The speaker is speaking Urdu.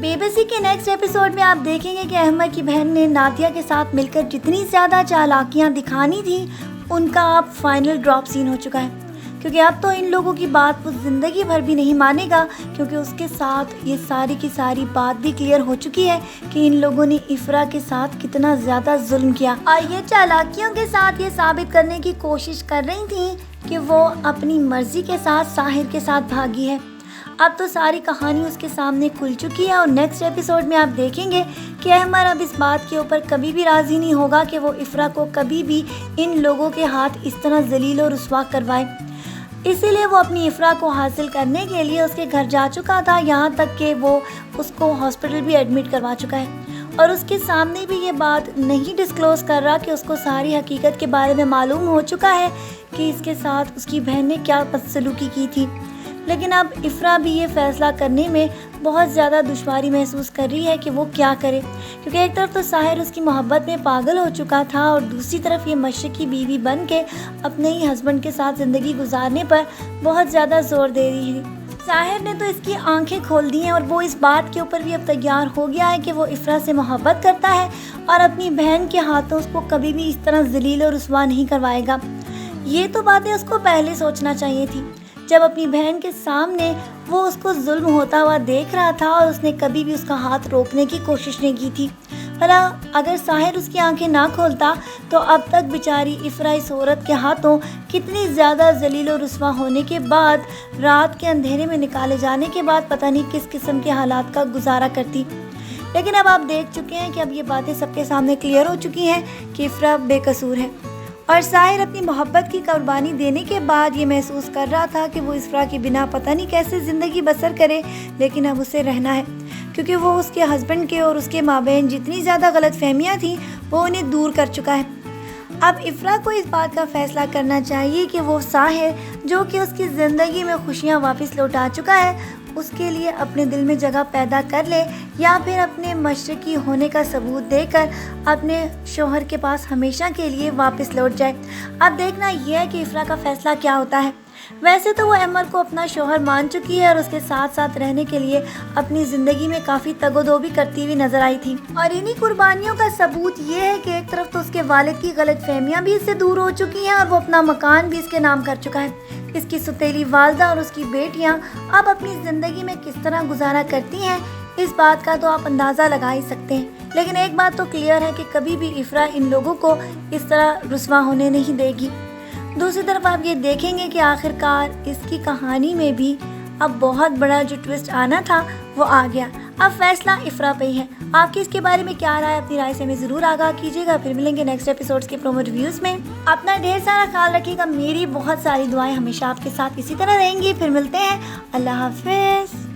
بے بسی کے نیکسٹ ایپیسوڈ میں آپ دیکھیں گے کہ احمد کی بہن نے نادیہ کے ساتھ مل کر جتنی زیادہ چالاکیاں دکھانی تھیں ان کا اب فائنل ڈراپ سین ہو چکا ہے، کیونکہ اب تو ان لوگوں کی بات وہ زندگی بھر بھی نہیں مانے گا، کیونکہ اس کے ساتھ یہ ساری کی ساری بات بھی کلیئر ہو چکی ہے کہ ان لوگوں نے افرا کے ساتھ کتنا زیادہ ظلم کیا، اور یہ چالاکیوں کے ساتھ یہ ثابت کرنے کی کوشش کر رہی تھیں کہ وہ اپنی مرضی کے ساتھ ساحر کے ساتھ بھاگی ہے۔ اب تو ساری کہانی اس کے سامنے کھل چکی ہے، اور نیکسٹ ایپیسوڈ میں آپ دیکھیں گے کہ احمد اب اس بات کے اوپر کبھی بھی راضی نہیں ہوگا کہ وہ افرا کو کبھی بھی ان لوگوں کے ہاتھ اس طرح ذلیل و رسوا کروائے۔ اسی لیے وہ اپنی افرا کو حاصل کرنے کے لیے اس کے گھر جا چکا تھا، یہاں تک کہ وہ اس کو ہاسپٹل بھی ایڈمٹ کروا چکا ہے، اور اس کے سامنے بھی یہ بات نہیں ڈسکلوز کر رہا کہ اس کو ساری حقیقت کے بارے میں معلوم ہو چکا ہے کہ اس کے ساتھ اس کی بہن نے کیا بدسلوکی کی تھی۔ لیکن اب افرا بھی یہ فیصلہ کرنے میں بہت زیادہ دشواری محسوس کر رہی ہے کہ وہ کیا کرے، کیونکہ ایک طرف تو ساحر اس کی محبت میں پاگل ہو چکا تھا، اور دوسری طرف یہ مشرقی بیوی بن کے اپنے ہی ہسبینڈ کے ساتھ زندگی گزارنے پر بہت زیادہ زور دے رہی ہے۔ ساحر نے تو اس کی آنکھیں کھول دی ہیں، اور وہ اس بات کے اوپر بھی اب تیار ہو گیا ہے کہ وہ افرا سے محبت کرتا ہے اور اپنی بہن کے ہاتھوں اس کو کبھی بھی اس طرح ذلیل اور رسوا نہیں کروائے گا۔ یہ تو باتیں اس کو پہلے سوچنا چاہیے تھی، جب اپنی بہن کے سامنے وہ اس کو ظلم ہوتا ہوا دیکھ رہا تھا اور اس نے کبھی بھی اس کا ہاتھ روکنے کی کوشش نہیں کی تھی۔ بھلا اگر ساحر اس کی آنکھیں نہ کھولتا تو اب تک بیچاری افرا اس عورت کے ہاتھوں کتنی زیادہ ذلیل و رسوا ہونے کے بعد، رات کے اندھیرے میں نکالے جانے کے بعد پتہ نہیں کس قسم کے حالات کا گزارا کرتی۔ لیکن اب آپ دیکھ چکے ہیں کہ اب یہ باتیں سب کے سامنے کلیئر ہو چکی ہیں کہ افرا بے قصور ہے، اور ساحر اپنی محبت کی قربانی دینے کے بعد یہ محسوس کر رہا تھا کہ وہ افرا کے بنا پتہ نہیں کیسے زندگی بسر کرے، لیکن اب اسے رہنا ہے، کیونکہ وہ اس کے ہسبینڈ کے اور اس کے مابین جتنی زیادہ غلط فہمیاں تھیں وہ انہیں دور کر چکا ہے۔ اب افرا کو اس بات کا فیصلہ کرنا چاہیے کہ وہ ساحر جو کہ اس کی زندگی میں خوشیاں واپس لوٹا چکا ہے، اس کے لیے اپنے دل میں جگہ پیدا کر لے، یا پھر اپنے مشرقی ہونے کا ثبوت دے کر اپنے شوہر کے پاس ہمیشہ کے لیے واپس لوٹ جائے۔ اب دیکھنا یہ ہے کہ افرا کا فیصلہ کیا ہوتا ہے۔ ویسے تو وہ احمد کو اپنا شوہر مان چکی ہے اور اس کے ساتھ ساتھ رہنے کے لیے اپنی زندگی میں کافی تگ و دو بھی کرتی ہوئی نظر آئی تھی، اور انہی قربانیوں کا ثبوت یہ ہے کہ ایک طرف تو اس کے والد کی غلط فہمیاں بھی اس سے دور ہو چکی ہیں، اور وہ اپنا مکان بھی اس کے نام کر چکا ہے۔ اس کی ستیلی والدہ اور اس کی بیٹیاں اب اپنی زندگی میں کس طرح گزارا کرتی ہیں، اس بات کا تو آپ اندازہ لگا ہی سکتے ہیں۔ لیکن ایک بات تو کلیئر ہے کہ کبھی بھی افرا ان لوگوں کو اس طرح رسوا ہونے نہیں دے گی۔ دوسری طرف آپ یہ دیکھیں گے کہ آخرکار اس کی کہانی میں بھی اب بہت بڑا جو ٹوسٹ آنا تھا وہ آ گیا۔ اب فیصلہ افرا پہ ہی ہے۔ آپ کی اس کے بارے میں کیا رائے، اپنی رائے سے ہمیں ضرور آگاہ کیجیے گا۔ پھر ملیں گے نیکسٹ ایپیسوڈز کے پرومو ریویوز میں۔ اپنا ڈھیر سارا خیال رکھیے گا، میری بہت ساری دعائیں ہمیشہ آپ کے ساتھ اسی طرح رہیں گی۔ پھر ملتے ہیں، اللہ حافظ۔